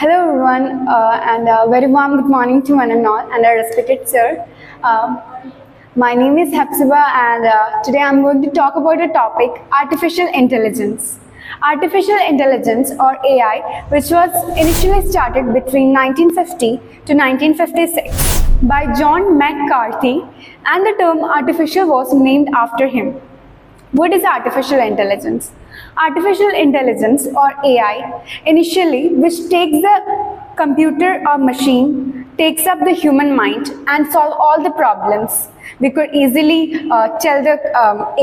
Hello everyone, and very warm good morning to one and all, and a respected sir. Uh, my name is Hepzibah, and today I'm going to talk about a topic: artificial intelligence. Artificial intelligence, or AI, which was initially started between 1950 to 1956 by John McCarthy, and the term artificial was named after him. What is artificial intelligence? Artificial intelligence, or AI, initially, which takes the computer or machine, takes up the human mind and solve all the problems. We could easily tell the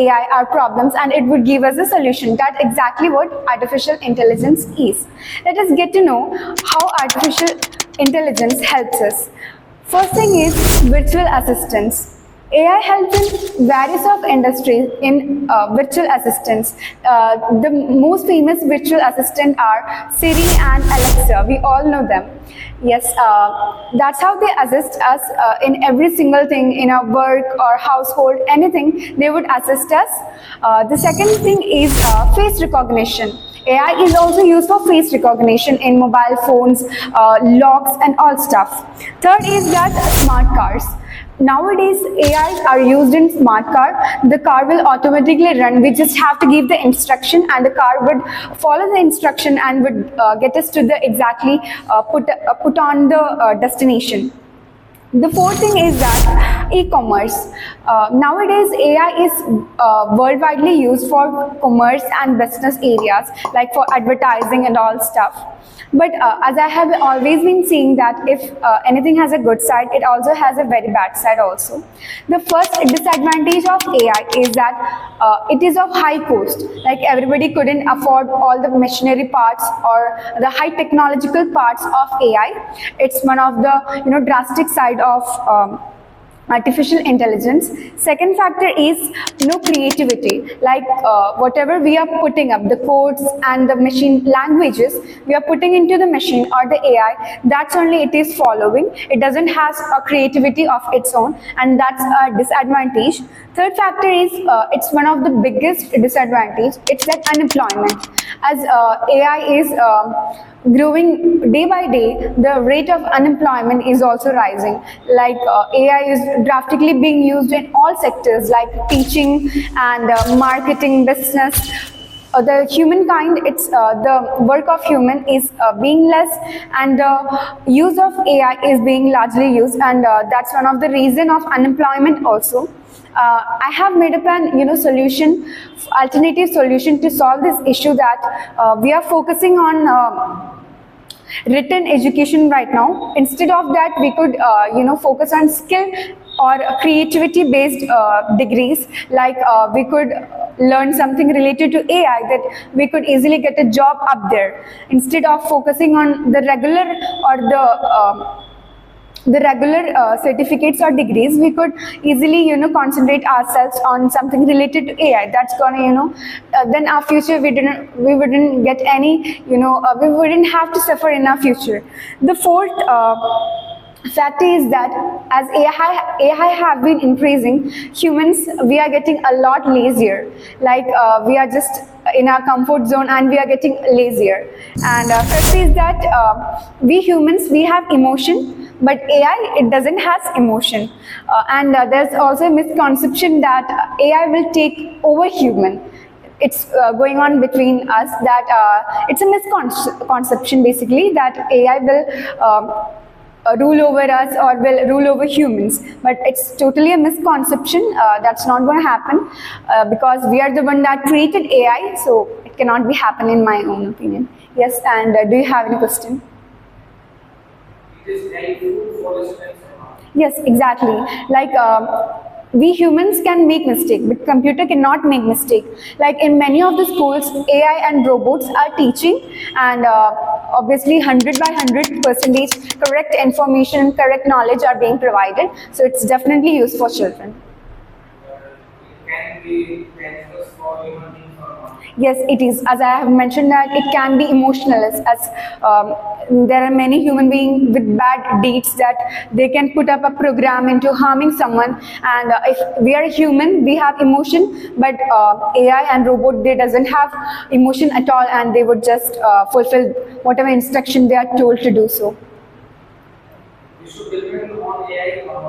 AI our problems and it would give us a solution. That's exactly what artificial intelligence is. Let us get to know how artificial intelligence helps us. First thing is virtual assistants. AI helps in various of industries in virtual assistants. The most famous virtual assistant are Siri and Alexa. We all know them. Yes, that's how they assist us in every single thing in our work or household, anything, they would assist us. The second thing is face recognition. AI is also used for face recognition in mobile phones, locks and all stuff. Third is that smart cars. Nowadays, AIs are used in smart car. The car will automatically run. We just have to give the instruction and the car would follow the instruction and would get us to the exactly put on the destination. The fourth thing is that e-commerce. Nowadays, AI is worldwide used for commerce and business areas, like for advertising and all stuff. But as I have always been saying that if anything has a good side, it also has a very bad side also. The first disadvantage of AI is that it is of high cost. Like everybody couldn't afford all the machinery parts or the high technological parts of AI. It's one of the drastic side of artificial intelligence. Second factor is creativity. Like whatever we are putting up, the codes and the machine languages we are putting into the machine or the AI, that's only it is following. It doesn't have a creativity of its own, and that's a disadvantage. Third factor is it's one of the biggest disadvantage. It's like unemployment. As AI is growing day by day, the rate of unemployment is also rising. Like AI is drastically being used in all sectors like teaching and marketing, business. The humankind, it's the work of human is being less, and the use of AI is being largely used, and that's one of the reason of unemployment also. I have made up an solution, alternative solution to solve this issue, that we are focusing on written education right now. Instead of that, we could focus on skill or creativity based degrees. Like we could learn something related to AI that we could easily get a job up there, instead of focusing on the regular or the regular certificates or degrees. We could easily concentrate ourselves on something related to AI. That's gonna then our future we wouldn't get any we wouldn't have to suffer in our future. The fourth fact is that as AI have been increasing, humans, we are getting a lot lazier. Like we are just in our comfort zone and we are getting lazier. And first is that we humans, we have emotion, but AI, it doesn't have emotion. And there's also a misconception that AI will take over human. It's going on between us, that it's a misconception basically, that AI will rule over us or will rule over humans. But it's totally a misconception. That's not going to happen because we are the one that created AI, so it cannot be happen in my own opinion. Yes, and do you have any question? It is helpful for the students. Yes, exactly. Like we humans can make mistake, but computer cannot make mistake. Like in many of the schools, AI and robots are teaching, and obviously 100 by 100% correct information and correct knowledge are being provided. So it's definitely used for children. It can be dangerous for human beings or not. Yes, it is. As I have mentioned that it can be emotional as there are many human beings with bad deeds that they can put up a program into harming someone. And if we are human, we have emotion, but AI and robot, they doesn't have emotion at all, and they would just fulfill whatever instruction they are told to do so. We should depend on AI or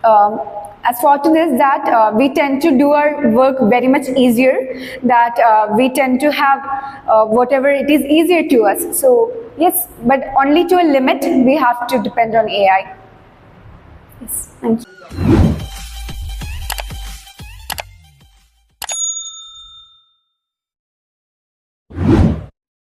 not. As for to this, that we tend to do our work very much easier, that we tend to have whatever it is easier to us. So yes, but only to a limit we have to depend on AI. Yes, thank you.